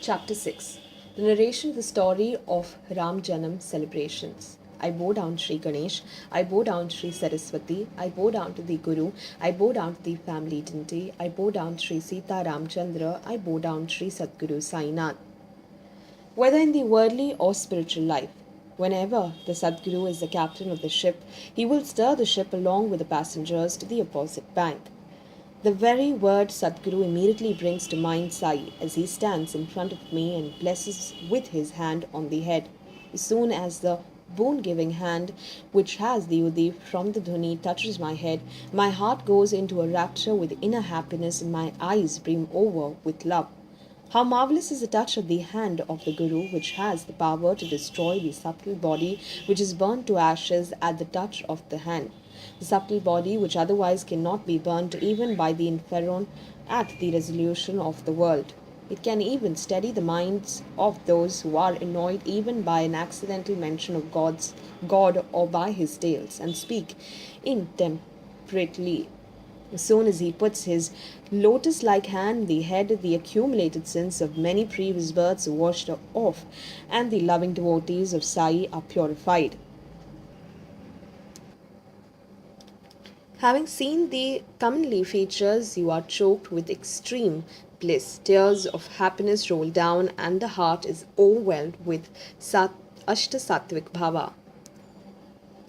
Chapter 6. The narration of the story of Ram Janam celebrations. I bow down Sri Ganesh, I bow down Sri Saraswati, I bow down to the Guru, I bow down to the family dignity, I bow down Sri Sita Ramchandra, I bow down Sri Sadguru Sainath. Whether in the worldly or spiritual life, whenever the Sadguru is the captain of the ship, he will steer the ship along with the passengers to the opposite bank. The very word Sadguru immediately brings to mind Sai as he stands in front of me and blesses with his hand on the head. As soon as the boon-giving hand, which has the Udip from the Dhuni, touches my head, my heart goes into a rapture with inner happiness and my eyes brim over with love. How marvelous is the touch of the hand of the Guru, which has the power to destroy the subtle body which is burnt to ashes at the touch of the hand. The subtle body which otherwise cannot be burnt even by the Inferno at the resolution of the world. It can even steady the minds of those who are annoyed even by an accidental mention of God or by his tales, and speak intemperately. As soon as he puts his lotus like hand, the head, the accumulated sins of many previous births are washed off, and the loving devotees of Sai are purified. Having seen the commonly features, you are choked with extreme bliss. Tears of happiness roll down, and the heart is overwhelmed with Ashta Sattvic Bhava.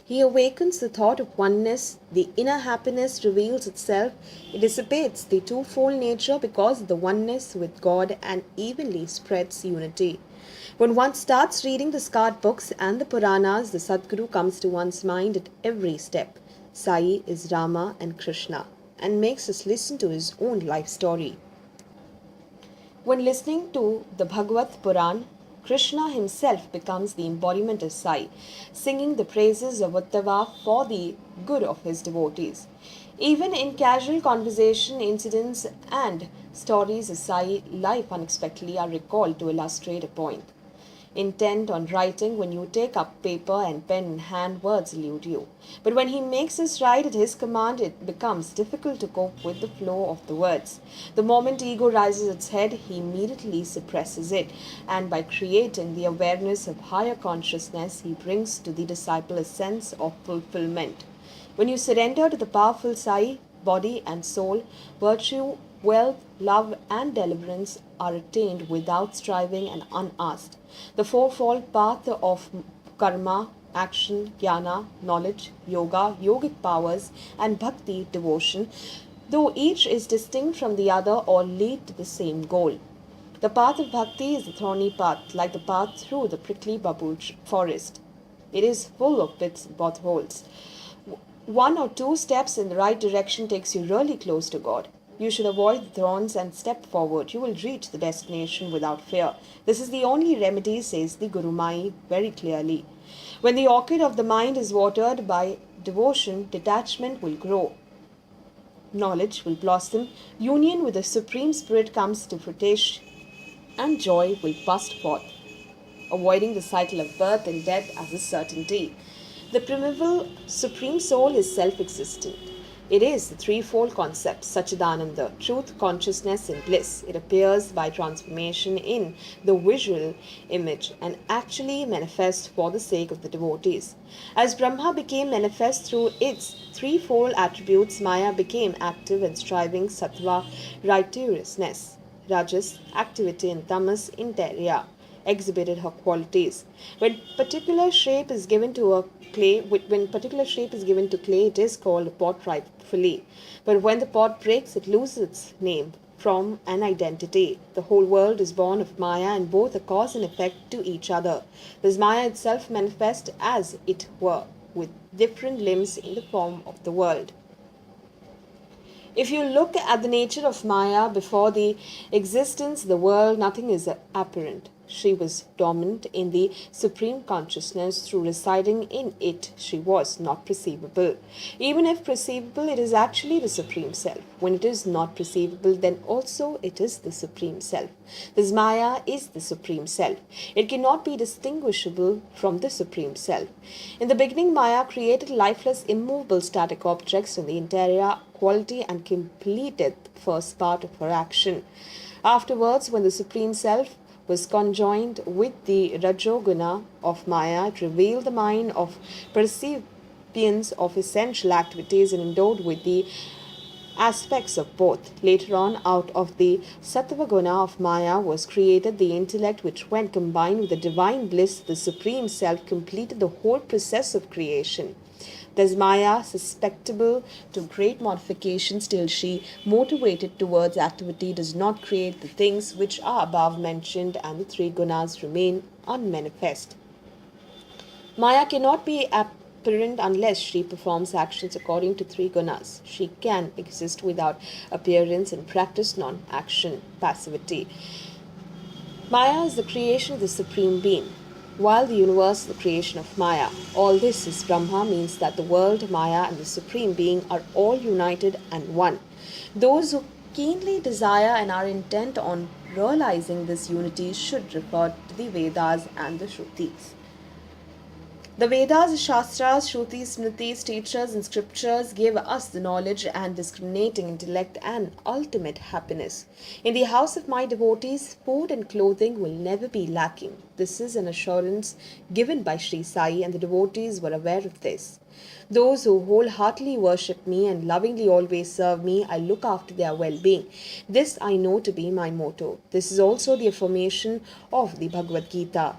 He awakens the thought of oneness, the inner happiness reveals itself, it dissipates the twofold nature because of the oneness with God and evenly spreads unity. When one starts reading the scarred books and the Puranas, the Sadguru comes to one's mind at every step. Sai is Rama and Krishna and makes us listen to his own life story. When listening to the Bhagavad Puran, Krishna himself becomes the embodiment of Sai, singing the praises of Uddhava for the good of his devotees. Even in casual conversation, incidents and stories of Sai life unexpectedly are recalled to illustrate a point. Intent on writing, when you take up paper and pen in hand, words elude you. But when he makes us write at his command, it becomes difficult to cope with the flow of the words. The moment ego rises its head, he immediately suppresses it, and by creating the awareness of higher consciousness, he brings to the disciple a sense of fulfillment. When you surrender to the powerful Sai, body and soul, virtue, wealth, love, and deliverance are attained without striving and unasked. The fourfold path of karma, action, jnana, knowledge, yoga, yogic powers, and bhakti, devotion, though each is distinct from the other, all lead to the same goal. The path of bhakti is the thorny path, like the path through the prickly babuj forest. It is full of potholes. One or two steps in the right direction takes you really close to God. You should avoid the thorns and step forward. You will reach the destination without fear. This is the only remedy, says the Guru Mai very clearly. When the orchid of the mind is watered by devotion, detachment will grow. Knowledge will blossom. Union with the Supreme Spirit comes to fruition, and joy will burst forth, avoiding the cycle of birth and death as a certainty. The primeval Supreme Soul is self-existent. It is the threefold concept, Satchidananda, truth, consciousness, and bliss. It appears by transformation in the visual image and actually manifests for the sake of the devotees. As Brahma became manifest through its threefold attributes, Maya became active and striving, Sattva, righteousness, Rajas, activity, and Tamas, interior, exhibited her qualities. When particular shape is given to clay, it is called a pot rightfully. But when the pot breaks, it loses its name from an identity. The whole world is born of Maya, and both are cause and effect to each other. Thus Maya itself manifests as it were, with different limbs in the form of the world. If you look at the nature of Maya before the existence of the world, nothing is apparent. She was dominant in the supreme consciousness. Through residing in it, she was not perceivable. Even if perceivable, it is actually the Supreme Self. When it is not perceivable, then also it is the Supreme Self. This Maya is the Supreme Self. It cannot be distinguishable from the Supreme Self. In the beginning, Maya created lifeless, immovable, static objects in the interior quality and completed the first part of her action. Afterwards, when the Supreme Self was conjoined with the Rajoguna of Maya. It revealed the mind of percipience of essential activities and endowed with the aspects of both. Later on, out of the Sattva-guna of Maya was created the intellect which, when combined with the divine bliss, the Supreme Self, completed the whole process of creation. Thus, Maya, susceptible to great modifications till she, motivated towards activity, does not create the things which are above mentioned, and the three gunas remain unmanifest. Maya cannot be apparent unless she performs actions according to three gunas. She can exist without appearance and practice non action, passivity. Maya is the creation of the Supreme Being, while the universe is the creation of Maya. All this is Brahma means that the world, Maya, and the Supreme Being are all united and one. Those who keenly desire and are intent on realizing this unity should refer to the Vedas and the Shrutis. The Vedas, Shastras, Shrutis, Smritis, teachers, and scriptures give us the knowledge and discriminating intellect and ultimate happiness. In the house of my devotees, food and clothing will never be lacking. This is an assurance given by Sri Sai, and the devotees were aware of this. Those who wholeheartedly worship me and lovingly always serve me, I look after their well being. This I know to be my motto. This is also the affirmation of the Bhagavad Gita.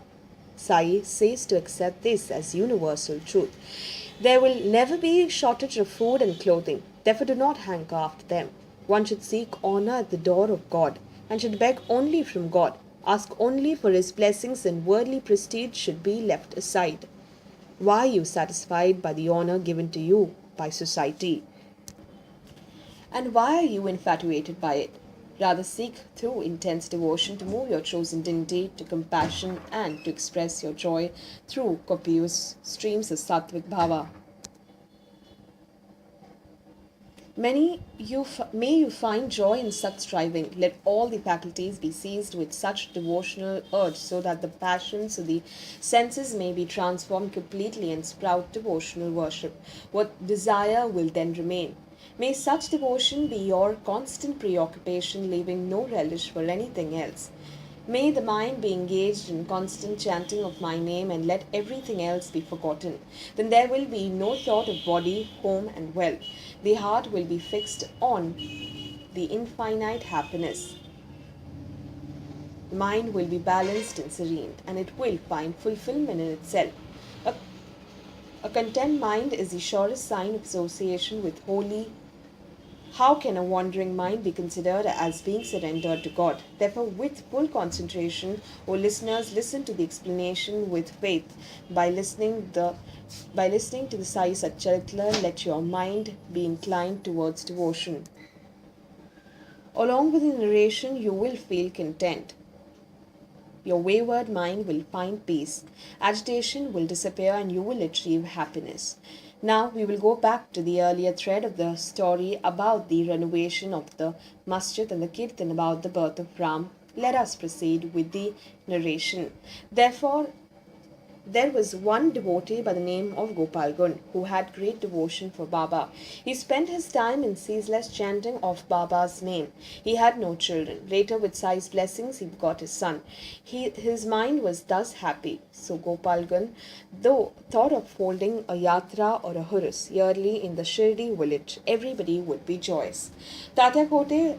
Sai says to accept this as universal truth. There will never be shortage of food and clothing, therefore do not hanker after them. One should seek honor at the door of God and should beg only from God. Ask only for His blessings, and worldly prestige should be left aside. Why are you satisfied by the honor given to you by society? And why are you infatuated by it? Rather seek through intense devotion to move your chosen dignity to compassion and to express your joy through copious streams of sattvic bhava. May you find joy in such striving. Let all the faculties be seized with such devotional urge, so that the passions of the senses may be transformed completely and sprout devotional worship. What desire will then remain? May such devotion be your constant preoccupation, leaving no relish for anything else. May the mind be engaged in constant chanting of my name, and let everything else be forgotten. Then there will be no thought of body, home, and wealth. The heart will be fixed on the infinite happiness. The mind will be balanced and serene, and it will find fulfillment in itself. A, a content mind is the surest sign of association with holy. How can a wandering mind be considered as being surrendered to God? Therefore, with full concentration, O listeners, listen to the explanation with faith. By listening to the Sai Satcharitla, let your mind be inclined towards devotion. Along with the narration, you will feel content. Your wayward mind will find peace. Agitation will disappear, and you will achieve happiness. Now we will go back to the earlier thread of the story about the renovation of the masjid and the kirtan about the birth of Ram. Let us proceed with the narration. Therefore, there was one devotee by the name of Gopalgun who had great devotion for Baba. He spent his time in ceaseless chanting of Baba's name. He had no children. Later, with Sai's blessings, he got his son. His mind was thus happy. So Gopalgun, though thought of holding a yatra or a hurus yearly in the Shirdi village, everybody would be joyous. Dada Khote,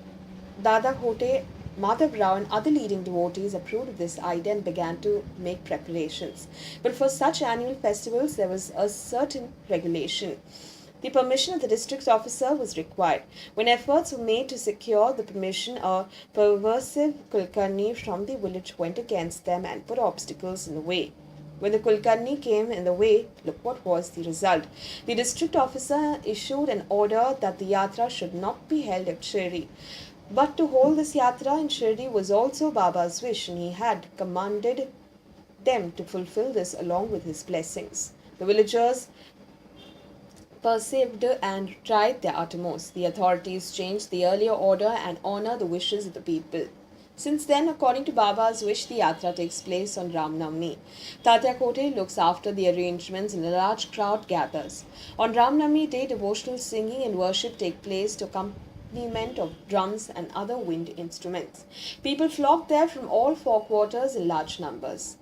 Madhav Rao and other leading devotees approved of this idea and began to make preparations. But for such annual festivals, there was a certain regulation. The permission of the district officer was required. When efforts were made to secure the permission, a perversive Kulkarni from the village went against them and put obstacles in the way. When the Kulkarni came in the way, look what was the result. The district officer issued an order that the yatra should not be held at Shirdi. But to hold this yatra in Shirdi was also Baba's wish, and he had commanded them to fulfill this along with his blessings. The villagers persevered and tried their uttermost. The authorities changed the earlier order and honor the wishes of the people. Since then, according to Baba's wish, the yatra takes place on Ram Navami. Tatya Kote looks after the arrangements and a large crowd gathers. On Ram Navami day, devotional singing and worship take place to accompany accompaniment of drums and other wind instruments. People flocked there from all four quarters in large numbers.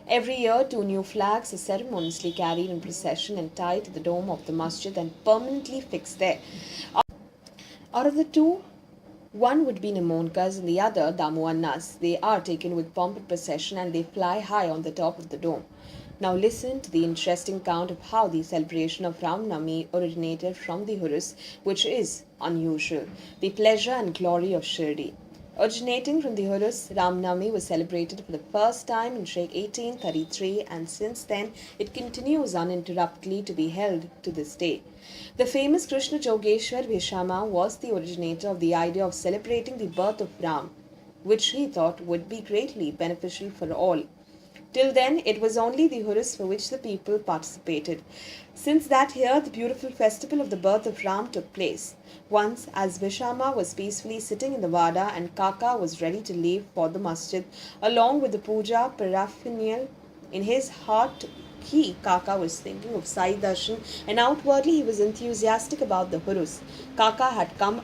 Every year, two new flags are ceremoniously carried in procession and tied to the dome of the masjid and permanently fixed there. Out of the two, one would be Nimonkas and the other Damuannas. They are taken with pomp and procession and they fly high on the top of the dome. Now listen to the interesting account of how the celebration of Ram Navami originated from the Hurus, which is unusual, the pleasure and glory of Shirdi. Originating from the Hurus, Ram Navami was celebrated for the first time in Sheikh 1833 and since then it continues uninterruptedly to be held to this day. The famous Krishna Jogeshwar Bhishama was the originator of the idea of celebrating the birth of Ram, which he thought would be greatly beneficial for all. Till then, it was only the Hurus for which the people participated. Since that year, the beautiful festival of the birth of Ram took place. Once, as Bhishama was peacefully sitting in the Vada and Kaka was ready to leave for the masjid, along with the puja paraphernalia, in his heart, Kaka, was thinking of Sai Darshan and outwardly he was enthusiastic about the Hurus. Kaka had come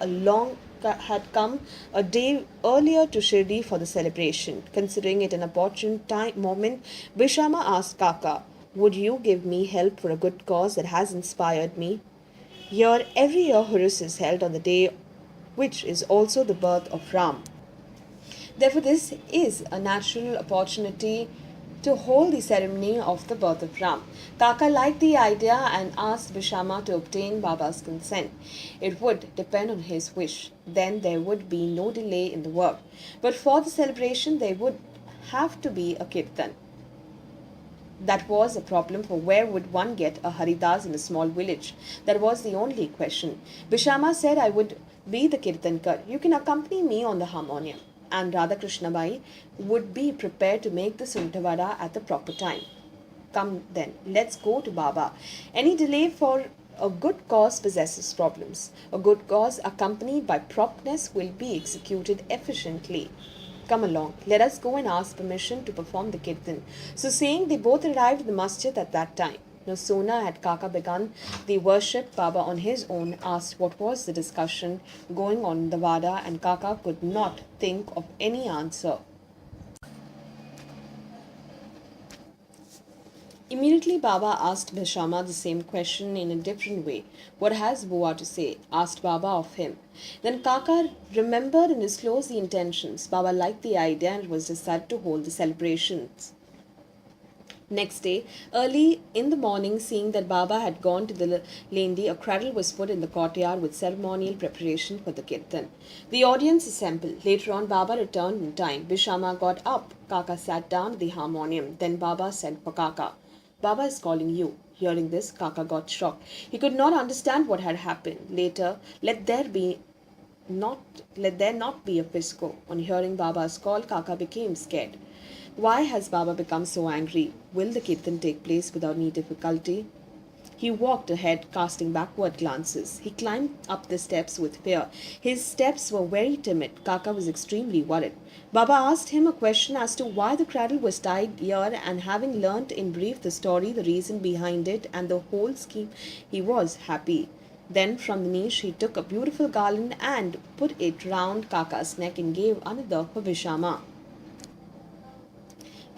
a day earlier to Shirdi for the celebration. Considering it an opportune moment, Bhishama asked Kaka, "Would you give me help for a good cause that has inspired me?" Here, every year Hurus is held on the day which is also the birth of Ram. Therefore, this is a natural opportunity to hold the ceremony of the birth of Ram. Kaka liked the idea and asked Bhishama to obtain Baba's consent. It would depend on his wish. Then there would be no delay in the work. But for the celebration, there would have to be a kirtan. That was a problem, for where would one get a Haridas in a small village? That was the only question. Bhishama said, "I would be the kirtankar. You can accompany me on the harmonium." And Radhakrishna Bai would be prepared to make the Suntavada at the proper time. Come then, let's go to Baba. Any delay for a good cause possesses problems. A good cause accompanied by promptness will be executed efficiently. Come along, let us go and ask permission to perform the kirtan. So saying, they both arrived at the masjid at that time. No sooner had Kaka begun the worship, Baba on his own asked what was the discussion going on in the Vada, and Kaka could not think of any answer. Immediately Baba asked Bhishama the same question in a different way. "What has Bua to say?" asked Baba of him. Then Kaka remembered and disclosed the intentions. Baba liked the idea and it was decided to hold the celebrations. Next day, early in the morning, seeing that Baba had gone to the Lendi, a cradle was put in the courtyard with ceremonial preparation for the kirtan. The audience assembled. Later on, Baba returned in time. Bhishama got up. Kaka sat down at the harmonium. Then Baba said for Kaka, "Baba is calling you." Hearing this, Kaka got shocked. He could not understand what had happened. Later, let there not be a fisco. On hearing Baba's call, Kaka became scared. Why has Baba become so angry? Will the kirtan take place without any difficulty? He walked ahead, casting backward glances. He climbed up the steps with fear. His steps were very timid. Kaka was extremely worried. Baba asked him a question as to why the cradle was tied here, and having learnt in brief the story, the reason behind it, and the whole scheme, he was happy. Then from the niche he took a beautiful garland and put it round Kaka's neck and gave another for Bhishama.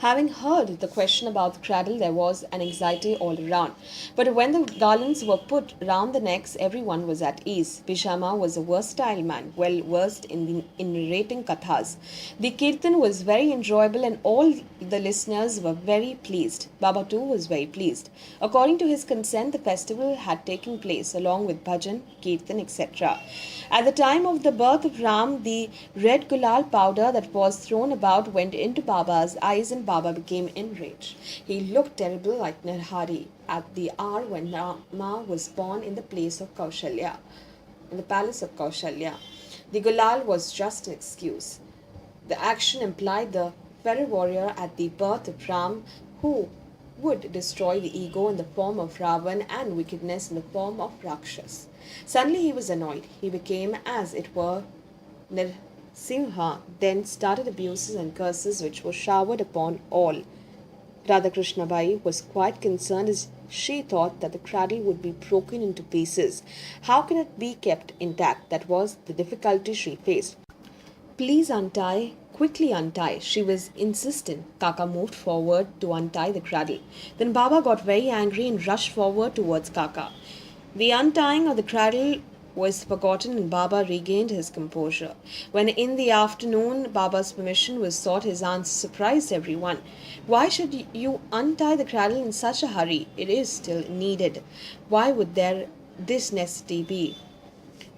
Having heard the question about the cradle, there was an anxiety all around. But when the garlands were put round the necks, everyone was at ease. Bhishama was a versatile man, well versed in narrating kathas. The kirtan was very enjoyable and all the listeners were very pleased. Baba too was very pleased. According to his consent, the festival had taken place along with bhajan, kirtan, etc. At the time of the birth of Ram, the red gulal powder that was thrown about went into Baba's eyes and Baba became enraged. He looked terrible like Narhari at the hour when Rama was born in the place of Kaushalya, in the palace of Kaushalya. The gulal was just an excuse. The action implied the fairy warrior at the birth of Ram who would destroy the ego in the form of Ravan and wickedness in the form of Rakshas. Suddenly he was annoyed. He became, as it were, Nrsimha, then started abuses and curses which were showered upon all. Radhakrishna Bai was quite concerned as she thought that the cradle would be broken into pieces. How can it be kept intact? That was the difficulty she faced. Please untie, quickly untie, she was insistent. Kaka moved forward to untie the cradle. Then Baba got very angry and rushed forward towards Kaka. The untying of the cradle was forgotten and Baba regained his composure. When in the afternoon Baba's permission was sought, his answer surprised everyone. Why should you untie the cradle in such a hurry? It is still needed. Why would there this necessity be?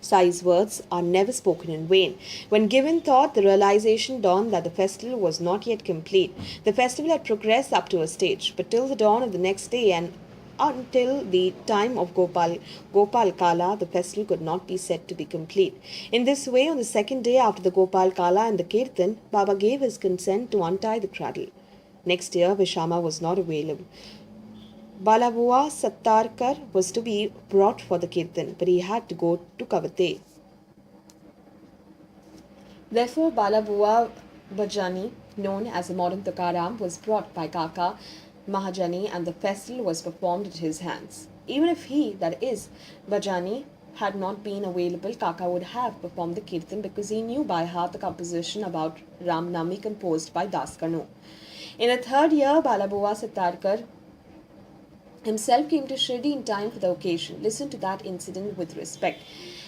Sai's words are never spoken in vain. When given thought, the realization dawned that the festival was not yet complete. The festival had progressed up to a stage, but till the dawn of the next day and until the time of Gopal Kala, the festival could not be said to be complete. In this way, on the second day after the Gopal Kala and the Kirtan, Baba gave his consent to untie the cradle. Next year, Vishama was not available. Balabua Sattarkar was to be brought for the Kirtan, but he had to go to Kavate. Therefore, Balabua Bajani, known as the modern Tukaram, was brought by Kaka Mahajani and the festival was performed at his hands. Even if he, that is, Bajani, had not been available, Kaka would have performed the Kirtan because he knew by heart the composition about Ram Nami composed by Das Kanu. In the third year, Balabua Sattarkar himself came to Shirdi in time for the occasion. Listen to that incident with respect.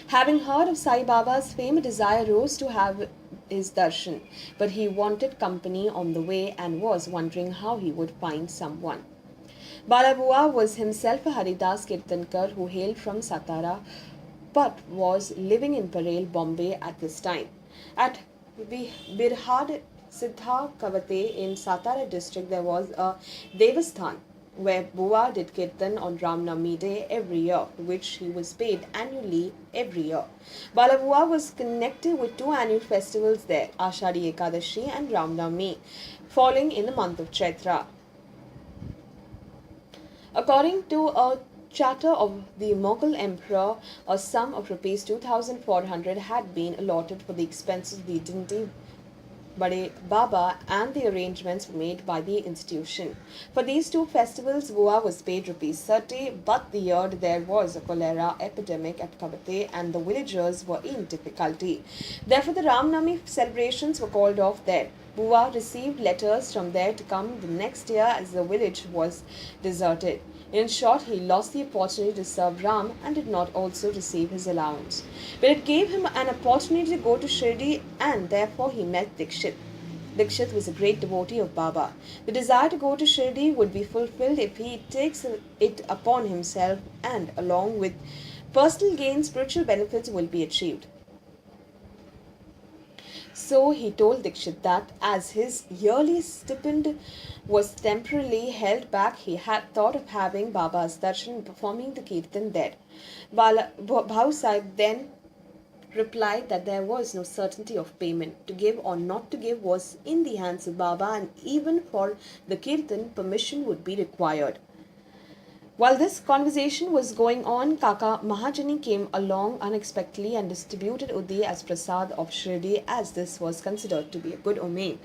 Having heard of Sai Baba's fame, a desire rose to have his darshan, but he wanted company on the way and was wondering how he would find someone. Balabua was himself a Haridas Kirtankar who hailed from Satara but was living in Parel, Bombay at this time. At Birhad Siddha Kavate in Satara district, there was a Devasthan where Bua did Kirtan on Ram Navami Day every year, which he was paid annually every year. Balabua was connected with two annual festivals there, Ashadi Ekadashi and Ram Navami, falling in the month of Chaitra. According to a charter of the Mughal emperor, a sum of rupees 2,400 had been allotted for the expenses of the dignity Bade Baba and the arrangements were made by the institution. For these two festivals, Bua was paid rupees 30, but the year there was a cholera epidemic at Kavate and the villagers were in difficulty. Therefore, the Ramnami celebrations were called off there. Bua received letters from there to come the next year as the village was deserted. In short, he lost the opportunity to serve Ram and did not also receive his allowance. But it gave him an opportunity to go to Shirdi and therefore he met Dikshit. Dikshit was a great devotee of Baba. The desire to go to Shirdi would be fulfilled if he takes it upon himself and along with personal gain, spiritual benefits will be achieved. So he told Dikshit that as his yearly stipend was temporarily held back, he had thought of having Baba's darshan and performing the kirtan there. Bhau Sahib then replied that there was no certainty of payment. To give or not to give was in the hands of Baba, and even for the kirtan, permission would be required. While this conversation was going on, Kaka Mahajani came along unexpectedly and distributed Udi as prasad of Shirdi, as this was considered to be a good omen.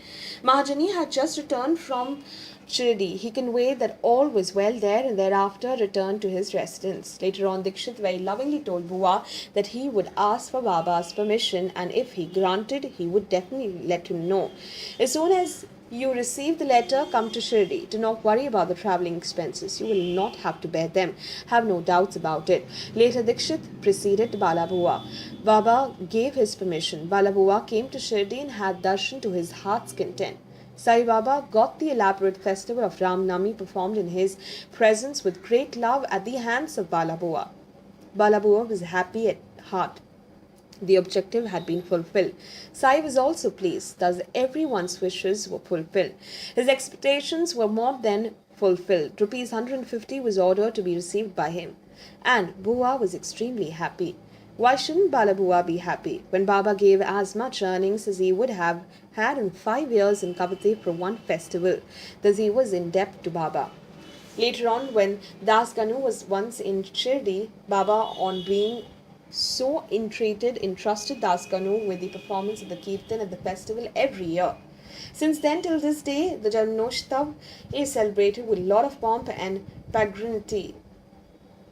Mahajani had just returned from Shirdi. He conveyed that all was well there and thereafter returned to his residence. Later on, Dikshit very lovingly told Bua that he would ask for Baba's permission and if he granted, he would definitely let him know. As soon as you receive the letter, come to Shirdi. Do not worry about the travelling expenses. You will not have to bear them. Have no doubts about it. Later, Dikshit preceded Balabua. Baba gave his permission. Balabua came to Shirdi and had darshan to his heart's content. Sai Baba got the elaborate festival of Ram Nami performed in his presence with great love at the hands of Balabua. Balabua was happy at heart. The objective had been fulfilled. Sai was also pleased, thus everyone's wishes were fulfilled. His expectations were more than fulfilled. Rupees 150 was ordered to be received by him. And Bua was extremely happy. Why shouldn't Balabua be happy when Baba gave as much earnings as he would have had in 5 years in Kavate for one festival? Thus he was in debt to Baba. Later on, when Das Ganu was once in Shirdi, Baba, on being so entreated, entrusted Das Kanu with the performance of the Kirtan at the festival every year. Since then till this day, the Janmashtav is celebrated with a lot of pomp and pageantry.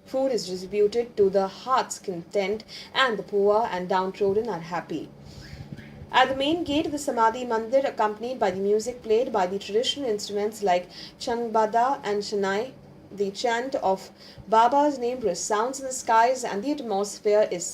Food is distributed to the heart's content, and the poor and downtrodden are happy. At the main gate of the Samadhi Mandir, accompanied by the music played by the traditional instruments like Changbada and Shanai, the chant of Baba's name resounds in the skies and the atmosphere is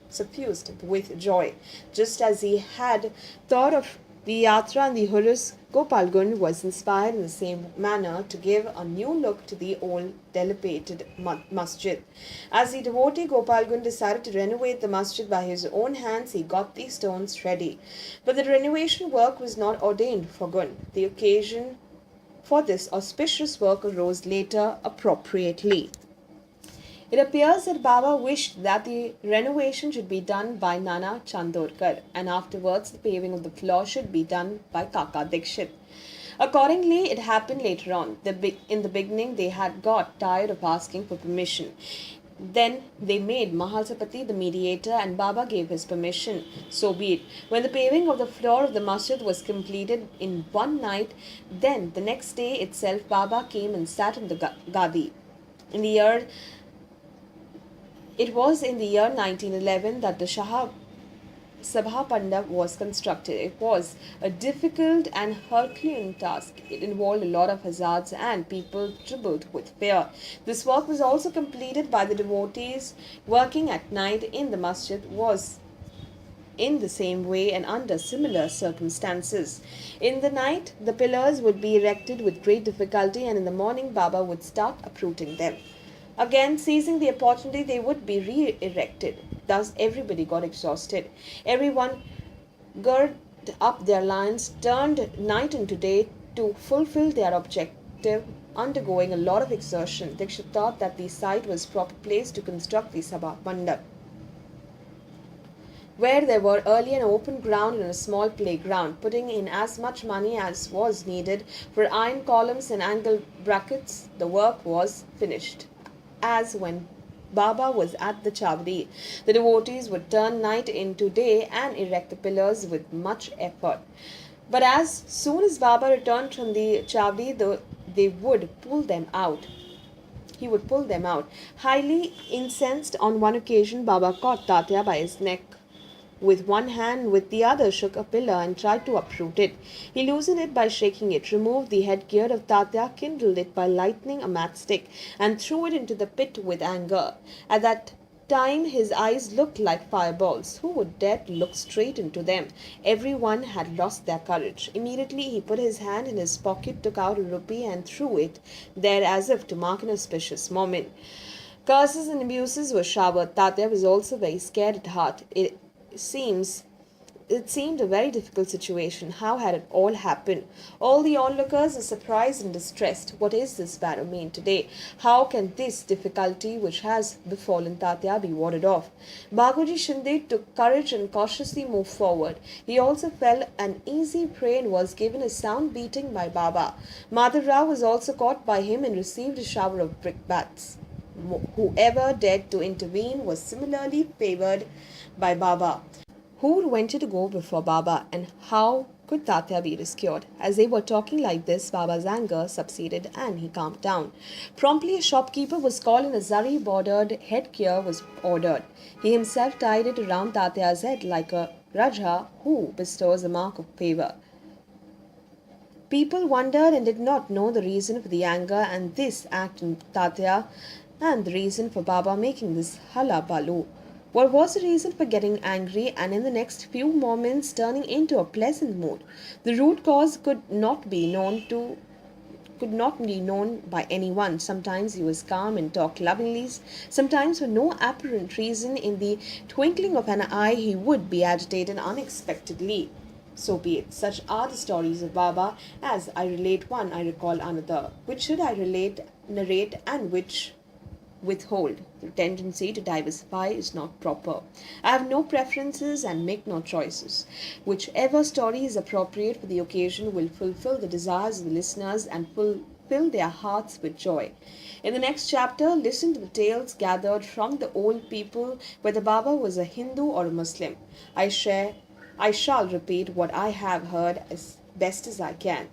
suffused with joy. Just as he had thought of the Yatra and the Hurus, Gopalgund was inspired in the same manner to give a new look to the old dilapidated masjid. As the devotee Gopalgund decided to renovate the masjid by his own hands, he got the stones ready. But the renovation work was not ordained for Gund. The occasion for this auspicious work arose later appropriately. It appears that Baba wished that the renovation should be done by Nana Chandorkar, and afterwards the paving of the floor should be done by Kaka Dikshit. Accordingly, it happened later on. In the beginning, they had got tired of asking for permission. Then they made Mahalsapati the mediator, and Baba gave his permission. So be it. When the paving of the floor of the masjid was completed in one night, then the next day itself Baba came and sat on the gadi. It was in the year 1911 that the Sabha Pandap was constructed. It was a difficult and Herculean task. It involved a lot of hazards and people trembled with fear. This work was also completed by the devotees working at night in the masjid was in the same way and under similar circumstances. In the night, the pillars would be erected with great difficulty, and in the morning, Baba would start uprooting them. Again, seizing the opportunity, they would be re erected. Thus, everybody got exhausted. Everyone girded up their lines, turned night into day to fulfill their objective, undergoing a lot of exertion. Dikshit thought that the site was proper place to construct the Sabha Mandap, where there were earlier an open ground and a small playground. Putting in as much money as was needed for iron columns and angle brackets, the work was finished. As when Baba was at the Chavdi, the devotees would turn night into day and erect the pillars with much effort. But as soon as Baba returned from the Chavdi, they would pull them out. He would pull them out. Highly incensed, on one occasion, Baba caught Tatya by his neck with one hand, with the other shook a pillar and tried to uproot it. He loosened it by shaking it, removed the headgear of Tatya, kindled it by lighting a matchstick, and threw it into the pit with anger. At that time his eyes looked like fireballs. Who would dare to look straight into them? Everyone had lost their courage. Immediately he put his hand in his pocket, took out a rupee and threw it there as if to mark an auspicious moment. Curses and abuses were showered. Tatya was also very scared at heart. It seemed a very difficult situation. How had it all happened? All the onlookers were surprised and distressed. What is this barrow mean today? How can this difficulty which has befallen Tatya be warded off? Baguji Shinde took courage and cautiously moved forward. He also fell an easy prey and was given a sound beating by Baba. Madhav Rao was also caught by him and received a shower of brickbats. Whoever dared to intervene was similarly favored by Baba. Who would venture to go before Baba, and how could Tatya be rescued? As they were talking like this, Baba's anger subsided and he calmed down. Promptly a shopkeeper was called and a zari bordered headgear was ordered. He himself tied it around Tatya's head like a Raja who bestows a mark of favour. People wondered and did not know the reason for the anger and this act in Tatya, and the reason for Baba making this halabalu. What was the reason for getting angry and in the next few moments turning into a pleasant mood? The root cause could not be known by anyone. Sometimes he was calm and talked lovingly. Sometimes for no apparent reason, in the twinkling of an eye, he would be agitated unexpectedly. So be it. Such are the stories of Baba. As I relate one, I recall another. Which should I narrate, and which withhold? The tendency to diversify is not proper. I have no preferences and make no choices. Whichever story is appropriate for the occasion will fulfill the desires of the listeners and fill their hearts with joy. In the next chapter, listen to the tales gathered from the old people, whether Baba was a Hindu or a Muslim. I share I shall repeat what I have heard as best as I can.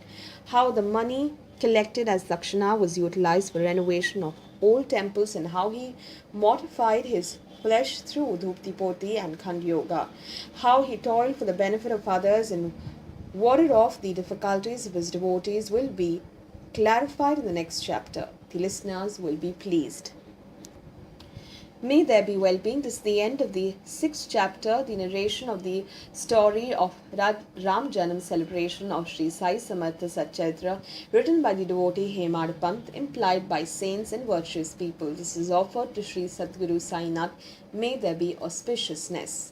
How the money collected as Dakshina was utilized for renovation of old temples and how he mortified his flesh through Dhuptipoti and Khand Yoga. How he toiled for the benefit of others and warded off the difficulties of his devotees will be clarified in the next chapter. The listeners will be pleased. May there be well-being. This is the end of the sixth chapter, the narration of the story of Ram Janam celebration of Sri Sai Samartha Satchaitra, written by the devotee Hemad Pant, implied by saints and virtuous people. This is offered to Sri Sadguru Sainath. May there be auspiciousness.